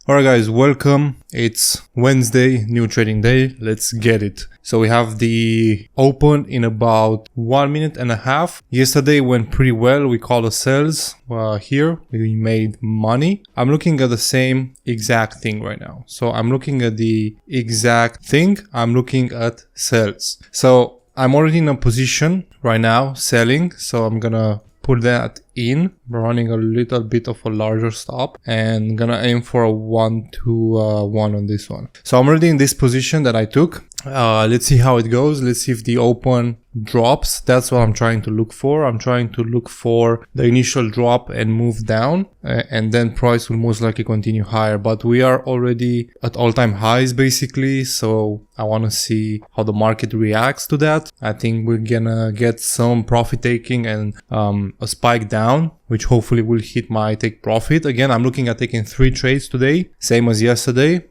Alright guys, welcome. It's Wednesday, new trading day. Let's get it. So we have the open in about 1 minute and a half. Yesterday went pretty well. We called the sells here. We made money. I'm looking at the same exact thing right now. So I'm looking at the exact thing. I'm looking at sells. So I'm already in a position right now selling. So I'm gonna put that in, running a little bit of a larger stop and gonna aim for a 1 to 1 on this one. So I'm already in this position that I took. Let's see how it goes. Let's see if the open drops. That's what I'm trying to look for. I'm trying to look for the initial drop and move down, and then price will most likely continue higher, but we are already at all-time highs basically. So I want to see how the market reacts to that. I think we're gonna get some profit taking and a spike down, which hopefully will hit my take profit. Again, I'm looking at taking 3 trades today, same as yesterday.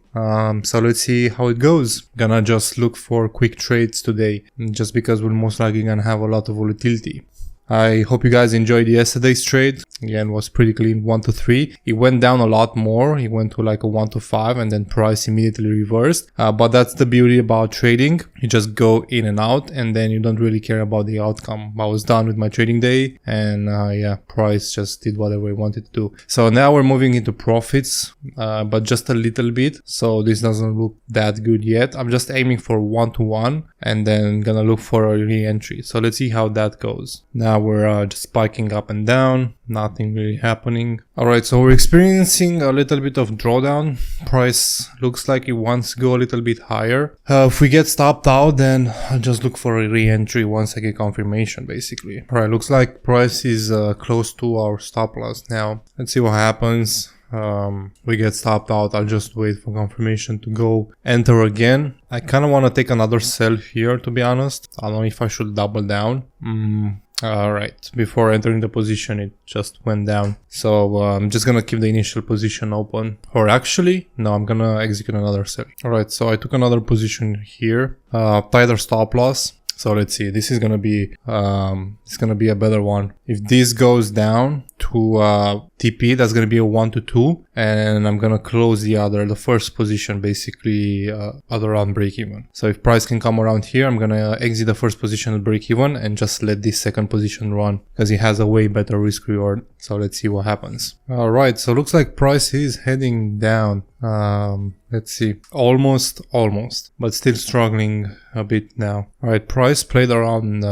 So let's see how it goes. Gonna just look for quick trades today, just because we're most likely gonna have a lot of volatility. I hope you guys enjoyed yesterday's trade. Again, was pretty clean, 1 to 3. It went down a lot more. It went to like a 1 to 5 and then price immediately reversed. But that's the beauty about trading. You just go in and out and then you don't really care about the outcome. I was done with my trading day and yeah, price just did whatever it wanted to do. So now we're moving into profits, but just a little bit. So this doesn't look that good yet. I'm just aiming for 1 to 1 and then gonna look for a re-entry. So let's see how that goes. Now we're just spiking up and down, nothing really happening. Alright, so we're experiencing a little bit of drawdown. Price looks like it wants to go a little bit higher. If we get stopped out, then I'll just look for a re-entry once I get confirmation basically. Alright, looks like price is close to our stop loss now. Let's see what happens. We get stopped out. I'll just wait for confirmation to go enter again. I kind of want to take another sell here, to be honest. I don't know if I should double down. Alright, before entering the position it just went down, so I'm just gonna keep the initial position open, or actually no, I'm gonna execute another sell. Alright, so I took another position here, tighter stop loss. So let's see, this is gonna be it's gonna be a better one. If this goes down to TP, that's gonna be a 1 to 2, and I'm gonna close the first position basically at around break even. So if price can come around here, I'm gonna exit the first position at break even and just let this second position run because it has a way better risk reward. So let's see what happens. All right, so looks like price is heading down. Let's see, almost, but still struggling a bit now. All right, price played around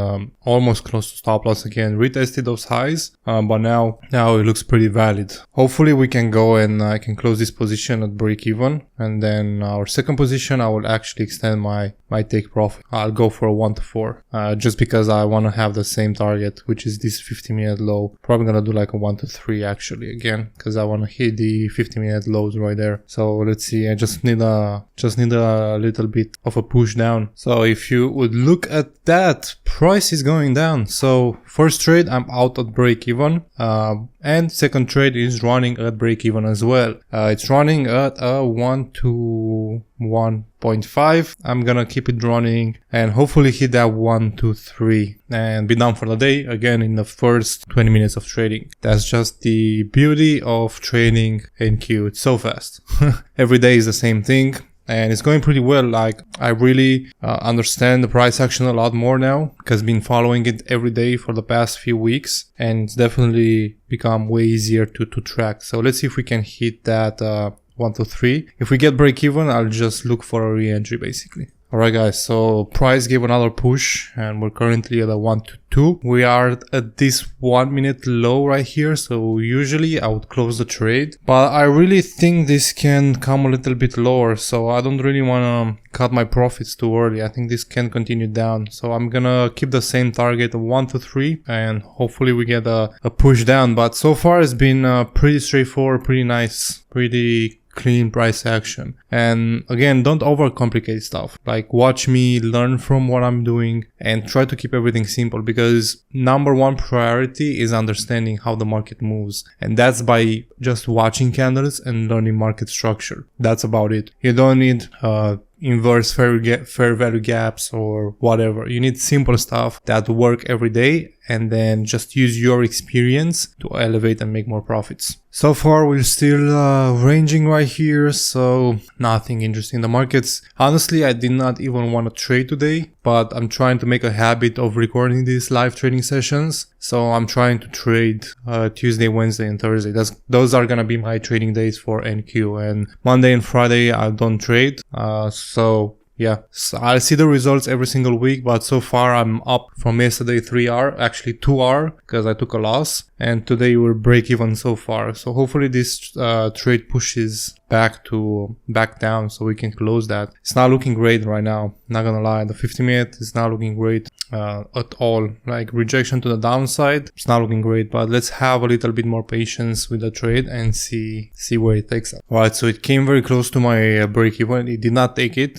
almost close to stop loss again, retested those highs, but now it looks pretty valid. Hopefully we can go and I can close this position at break even, and then our second position I will actually extend my take profit. I'll go for a 1 to 4, just because I want to have the same target, which is this 50-minute low. Probably gonna do like a 1 to 3 actually again, because I want to hit the 50-minute lows right there. So let's see, I just need a little bit of a push down. So if you would look at that, price is going down. So first trade I'm out at break even, and second trade is running at break even as well. It's running at a 1 to 1.5. I'm gonna keep it running and hopefully hit that 1 to 3 and be done for the day again in the first 20 minutes of trading. That's just the beauty of trading NQ. It's so fast. Every day is the same thing. And it's going pretty well. Like, I really understand the price action a lot more now, because I've been following it every day for the past few weeks, and it's definitely become way easier to track. So let's see if we can hit that 1 to 3. If we get break even, I'll just look for a re-entry basically. Alright guys, so price gave another push and we're currently at a 1 to 2. We are at this 1 minute low right here, so usually I would close the trade, but I really think this can come a little bit lower, so I don't really want to cut my profits too early. I think this can continue down, so I'm gonna keep the same target of 1 to 3 and hopefully we get a push down. But so far it's been pretty straightforward, pretty nice, pretty clean price action. And again, don't overcomplicate stuff. Like, watch me, learn from what I'm doing, and try to keep everything simple, because number one priority is understanding how the market moves, and that's by just watching candles and learning market structure. That's about it. You don't need inverse fair value gaps or whatever. You need simple stuff that work every day and then just use your experience to elevate and make more profits. So far we're still ranging right here, so nothing interesting in the markets. Honestly, I did not even want to trade today, but I'm trying to make a habit of recording these live trading sessions. So I'm trying to trade Tuesday, Wednesday and Thursday. Those are gonna be my trading days for NQ, and Monday and Friday I don't trade. Yeah, so I'll see the results every single week, but so far I'm up from yesterday 3R, actually 2R, because I took a loss, and today we're break even so far. So hopefully this trade pushes back down so we can close that. It's not looking great right now, not gonna lie. The 50-minute is not looking great at all. Like rejection to the downside, it's not looking great, but let's have a little bit more patience with the trade and see where it takes us. Alright, so it came very close to my break even. It did not take it.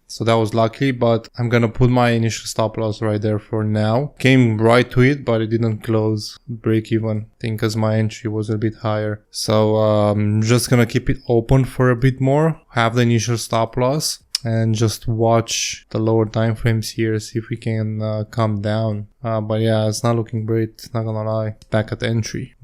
So that was lucky, but I'm gonna put my initial stop loss right there for now. Came right to it, but it didn't close break even, I think, because my entry was a bit higher. So I'm just gonna keep it open for a bit more, have the initial stop loss, and just watch the lower time frames here, see if we can come down. But yeah, it's not looking great, not gonna lie. Back at entry.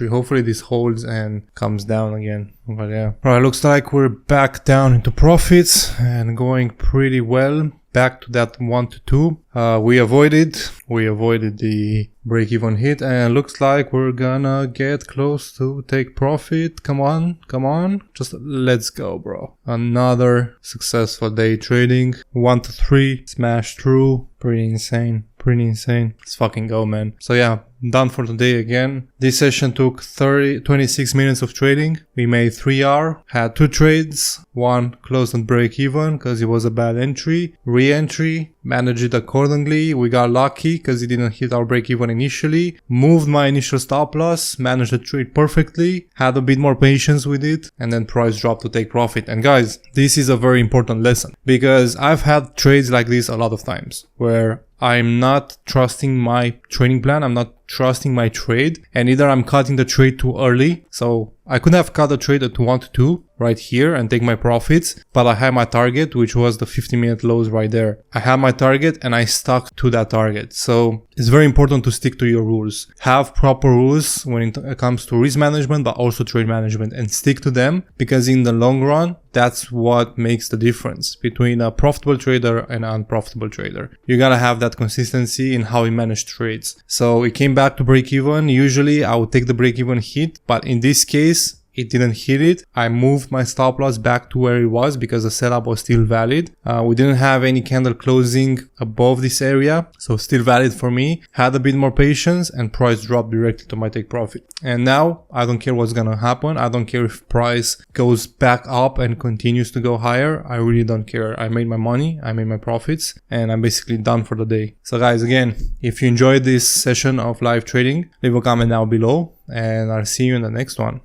Hopefully this holds and comes down again. But yeah. Alright, looks like we're back down into profits and going pretty well. Back to that 1 to 2. We avoided the break-even hit, and looks like we're gonna get close to take profit. Come on, just let's go, bro. Another successful day trading. 1 to 3, smash through. Pretty insane. Let's fucking go, man. So yeah, done for today again. This session took 26 minutes of trading. We made 3R, had 2 trades. One closed on break even because it was a bad entry. Re-entry, managed it accordingly. We got lucky because it didn't hit our break even initially. Moved my initial stop loss, managed the trade perfectly. Had a bit more patience with it, and then price dropped to take profit. And guys, this is a very important lesson because I've had trades like this a lot of times where I'm not trusting my trading plan, I'm not trusting my trade, and either I'm cutting the trade too early. So I could have cut the trade at 1 to 2 right here and take my profits, but I had my target, which was the 50-minute lows right there. I had my target and I stuck to that target. So it's very important to stick to your rules. Have proper rules when it comes to risk management, but also trade management, and stick to them, because in the long run, that's what makes the difference between a profitable trader and an unprofitable trader. You gotta have that consistency in how you manage trades. So it came back to break even. Usually I would take the break even hit, but in this case, it didn't hit it. I moved my stop loss back to where it was because the setup was still valid. We didn't have any candle closing above this area, so still valid for me. Had a bit more patience and price dropped directly to my take profit. And now I don't care what's gonna happen. I don't care if price goes back up and continues to go higher. I really don't care. I made my money, I made my profits, and I'm basically done for the day. So guys, again, if you enjoyed this session of live trading, leave a comment down below and I'll see you in the next one.